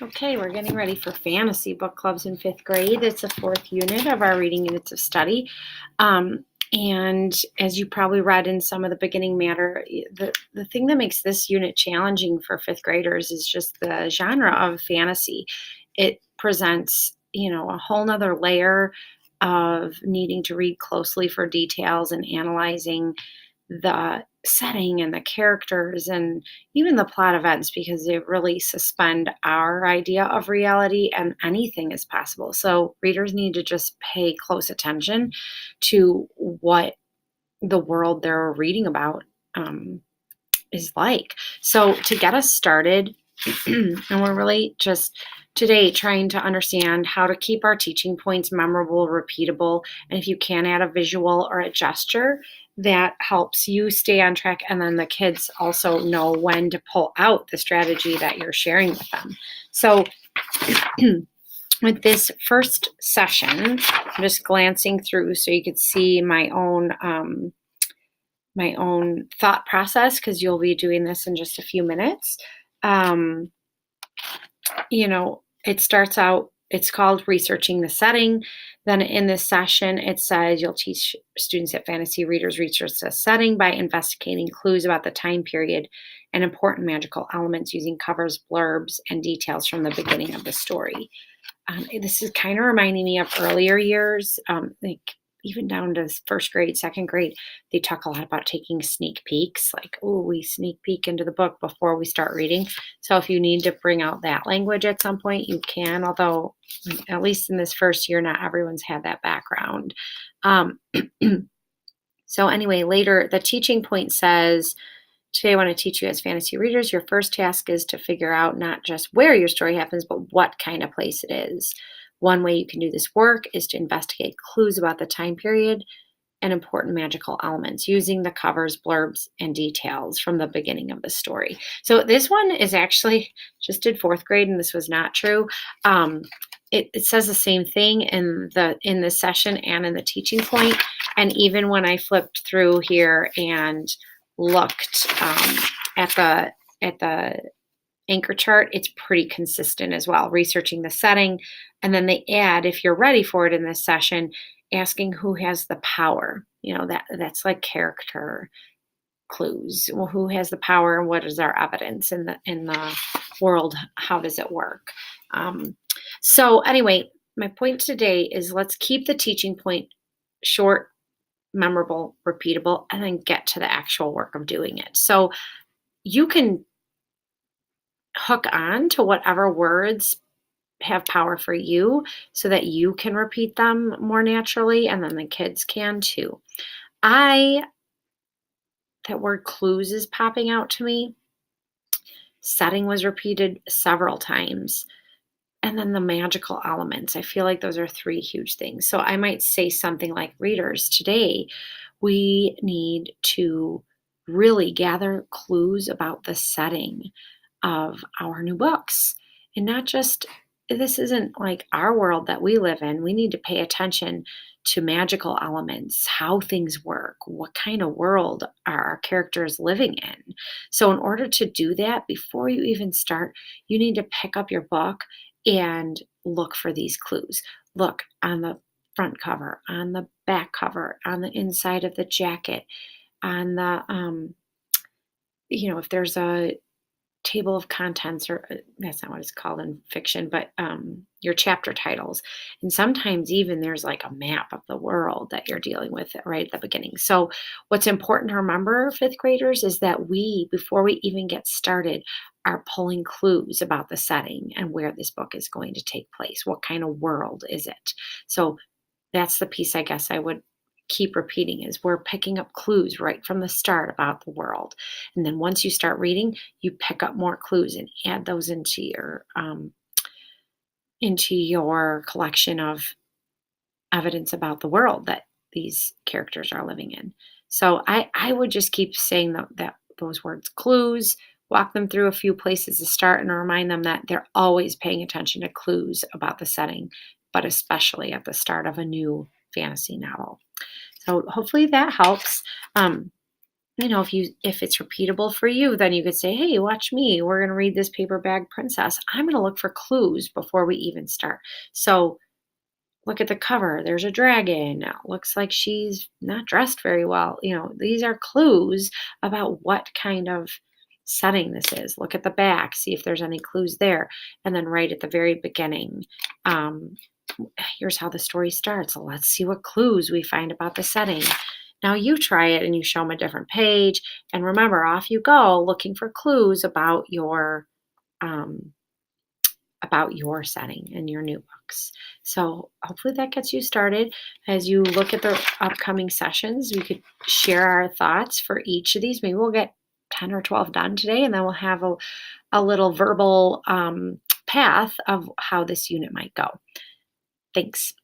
Okay, we're getting ready for fantasy book clubs in fifth grade. It's a fourth unit of our reading units of study. And as you probably read in some of the beginning matter, the thing that makes this unit challenging for fifth graders is just the genre of fantasy. It presents, a whole nother layer of needing to read closely for details and analyzing the setting and the characters and even the plot events because they really suspend our idea of reality and anything is possible. So readers need to just pay close attention to what the world they're reading about is like. So to get us started, and we're really just today trying to understand how to keep our teaching points memorable, repeatable, and if you can add a visual or a gesture that helps you stay on track, and then the kids also know when to pull out the strategy that you're sharing with them. So with this first session, I'm just glancing through so you could see my own thought process because you'll be doing this in just a few minutes. Um, it starts out, it's called researching the setting. Then in this session, it says you'll teach students that fantasy readers research the setting by investigating clues about the time period and important magical elements using covers, blurbs, and details from the beginning of the story. This is kind of reminding me of earlier years, like even down to first grade, second grade, they talk a lot about taking sneak peeks, like, oh, we sneak peek into the book before we start reading. So if you need to bring out that language at some point, you can, although at least in this first year, not everyone's had that background. Um, so anyway, later, the teaching point says, today I want to teach you as fantasy readers, your first task is to figure out not just where your story happens, but what kind of place it is. One way you can do this work is to investigate clues about the time period and important magical elements using the covers, blurbs, and details from the beginning of the story. So this one is actually just in fourth grade, and this was not true. It says the same thing in the session and in the teaching point. And even when I flipped through here and looked at the anchor chart, it's pretty consistent as well, researching the setting. And then they add, if you're ready for it in this session, asking who has the power. That's like character clues. Well, who has the power and what is our evidence in the world? How does it work? So anyway, my point today is let's keep the teaching point short, memorable, repeatable, and then get to the actual work of doing it. So you can hook on to whatever words have power for you so that you can repeat them more naturally and then the kids can too. That word clues is popping out to me. Setting was repeated several times. And then the magical elements. I feel like those are three huge things. So I might say something like, readers, today we need to really gather clues about the setting of our new books. And not just, this isn't like our world that we live in. We need to pay attention to magical elements, how things work, what kind of world are our characters living in. So in order to do that, before you even start, you need to pick up your book and look for these clues. Look on the front cover, on the back cover, on the inside of the jacket, on the, if there's a table of contents, or that's not what it's called in fiction, but your chapter titles. And sometimes even there's like a map of the world that you're dealing with right at the beginning. So what's important to remember, fifth graders, is that before we even get started, are pulling clues about the setting and where this book is going to take place. What kind of world is it? So that's the piece I guess I would keep repeating, is we're picking up clues right from the start about the world. And then once you start reading, you pick up more clues and add those into your collection of evidence about the world that these characters are living in. So I would just keep saying that those words, clues, walk them through a few places to start and remind them that they're always paying attention to clues about the setting, but especially at the start of a new fantasy novel. So hopefully that helps. if it's repeatable for you, then you could say, "Hey, watch me. We're going to read this paper bag princess. I'm going to look for clues before we even start." So, look at the cover. There's a dragon. Looks like she's not dressed very well. These are clues about what kind of setting this is. Look at the back, see if there's any clues there. And then right at the very beginning, um, here's how the story starts. Let's see what clues we find about the setting. Now you try it and you show them a different page. And remember, off you go looking for clues um, about your setting and your new books. So hopefully that gets you started. As you look at the upcoming sessions, we could share our thoughts for each of these. Maybe we'll get 10 or 12 done today, and then we'll have a little verbal path of how this unit might go. Thanks.